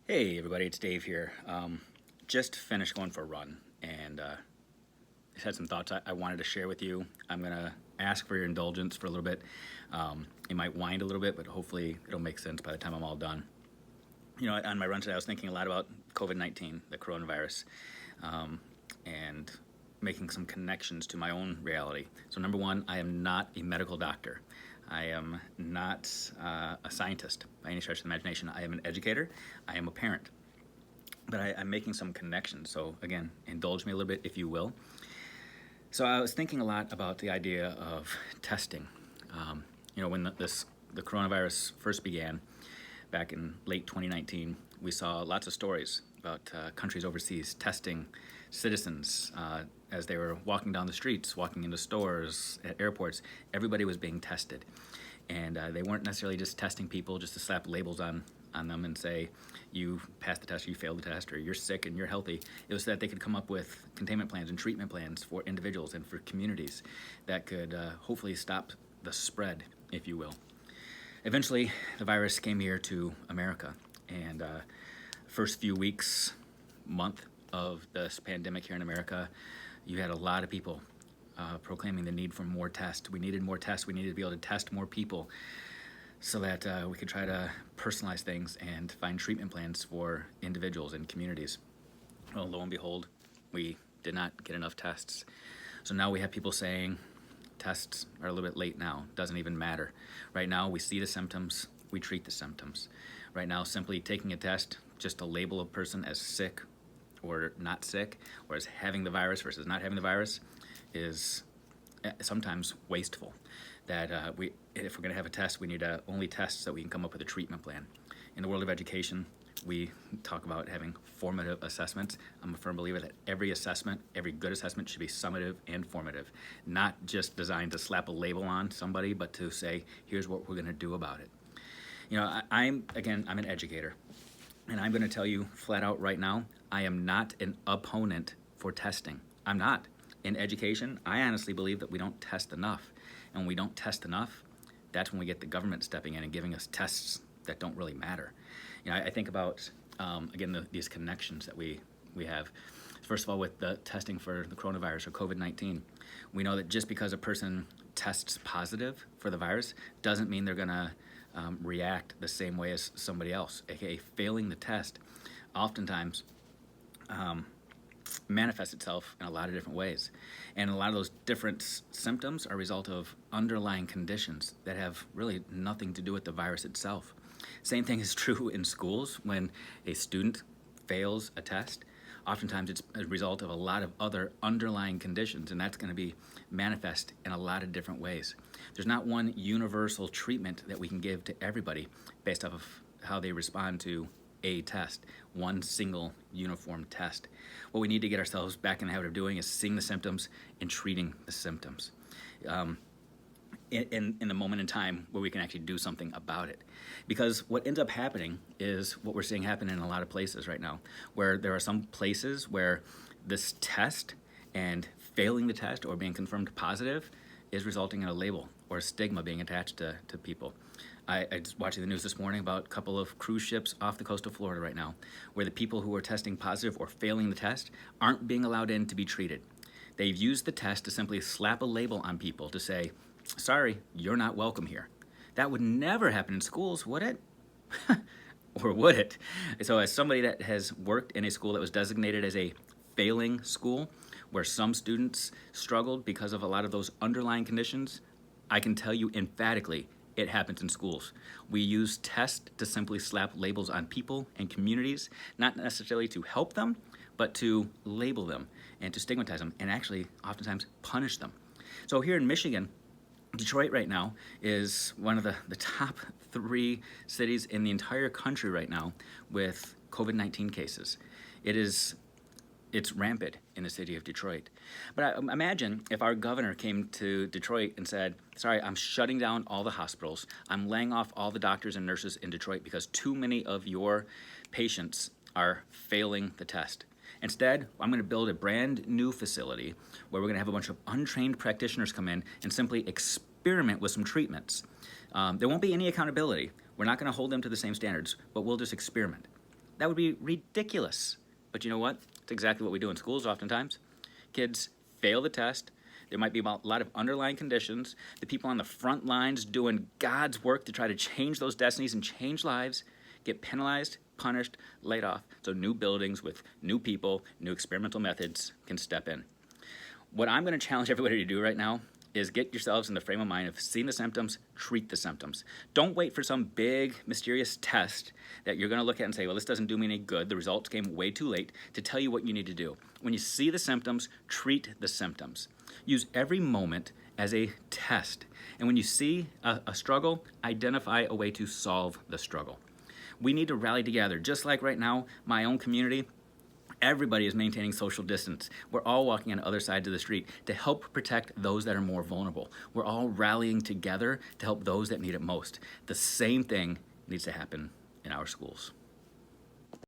Hey everybody, it's Dave here. Just finished going for a run and just had some thoughts I wanted to share with you. I'm gonna ask for your indulgence for a little bit. It might wind a little bit, but hopefully it'll make sense by the time I'm all done. You know, on my run today, I was thinking a lot about COVID-19, the coronavirus, and making some connections to my own reality. So number one, I am not a medical doctor. I am not a scientist by any stretch of the imagination. I am an educator. I am a parent. But I'm making some connections. So again, indulge me a little bit if you will. So I was thinking a lot about the idea of testing. When the coronavirus first began back in late 2019, we saw lots of stories about countries overseas testing citizens as they were walking down the streets, walking into stores, at airports. Everybody was being tested. And they weren't necessarily just testing people just to slap labels on them and say, you passed the test, or you failed the test, or you're sick and you're healthy. It was so that they could come up with containment plans and treatment plans for individuals and for communities that could hopefully stop the spread, if you will. Eventually, the virus came here to America, and first few weeks, month of this pandemic here in America, you had a lot of people proclaiming the need for more tests. We needed more tests. We needed to be able to test more people so that we could try to personalize things and find treatment plans for individuals and communities. Well, lo and behold, we did not get enough tests. So now we have people saying tests are a little bit late now. Doesn't even matter. Right now, we see the symptoms. We treat the symptoms. Right now, simply taking a test just to label a person as sick or not sick, or as having the virus versus not having the virus, is sometimes wasteful. That if we're going to have a test, we need to only test so we can come up with a treatment plan. In the world of education, we talk about having formative assessments. I'm a firm believer that every assessment, every good assessment, should be summative and formative, not just designed to slap a label on somebody, but to say, here's what we're going to do about it. You know, I'm an educator, and I'm going to tell you flat out right now, I am not an opponent for testing. I'm not. In education, I honestly believe that we don't test enough. And when we don't test enough, that's when we get the government stepping in and giving us tests that don't really matter. You know, I think about, these connections that we have. First of all, with the testing for the coronavirus or COVID-19, we know that just because a person tests positive for the virus doesn't mean they're going to react the same way as somebody else, aka failing the test. Oftentimes, manifests itself in a lot of different ways. And a lot of those different symptoms are a result of underlying conditions that have really nothing to do with the virus itself. Same thing is true in schools. When a student fails a test, oftentimes it's a result of a lot of other underlying conditions, and that's going to be manifest in a lot of different ways. There's not one universal treatment that we can give to everybody based off of how they respond to a test, one single uniform test. What we need to get ourselves back in the habit of doing is seeing the symptoms and treating the symptoms in the moment in time where we can actually do something about it. Because what ends up happening is what we're seeing happen in a lot of places right now, where there are some places where this test and failing the test or being confirmed positive is resulting in a label or a stigma being attached to people. I was watching the news this morning about a couple of cruise ships off the coast of Florida right now, where the people who are testing positive or failing the test aren't being allowed in to be treated. They've used the test to simply slap a label on people to say, sorry, you're not welcome here. That would never happen in schools, would it? Or would it? So as somebody that has worked in a school that was designated as a failing school, where some students struggled because of a lot of those underlying conditions, I can tell you emphatically, it happens in schools. We use tests to simply slap labels on people and communities, not necessarily to help them, but to label them and to stigmatize them and actually oftentimes punish them. So here in Michigan, Detroit right now is one of the top 3 cities in the entire country right now with COVID-19 cases. It's rampant in the city of Detroit. But imagine if our governor came to Detroit and said, sorry, I'm shutting down all the hospitals. I'm laying off all the doctors and nurses in Detroit because too many of your patients are failing the test. Instead, I'm going to build a brand new facility where we're going to have a bunch of untrained practitioners come in and simply experiment with some treatments. There won't be any accountability. We're not going to hold them to the same standards, but we'll just experiment. That would be ridiculous. But you know what? It's exactly what we do in schools oftentimes. Kids fail the test. There might be a lot of underlying conditions. The people on the front lines doing God's work to try to change those destinies and change lives get penalized, punished, laid off. So new buildings with new people, new experimental methods can step in. What I'm going to challenge everybody to do right now is get yourselves in the frame of mind of seeing the symptoms, treat the symptoms. Don't wait for some big, mysterious test that you're gonna look at and say, well, this doesn't do me any good, the results came way too late, to tell you what you need to do. When you see the symptoms, treat the symptoms. Use every moment as a test. And when you see a struggle, identify a way to solve the struggle. We need to rally together, just like right now, my own community, everybody is maintaining social distance. We're all walking on other sides of the street to help protect those that are more vulnerable. We're all rallying together to help those that need it most. The same thing needs to happen in our schools.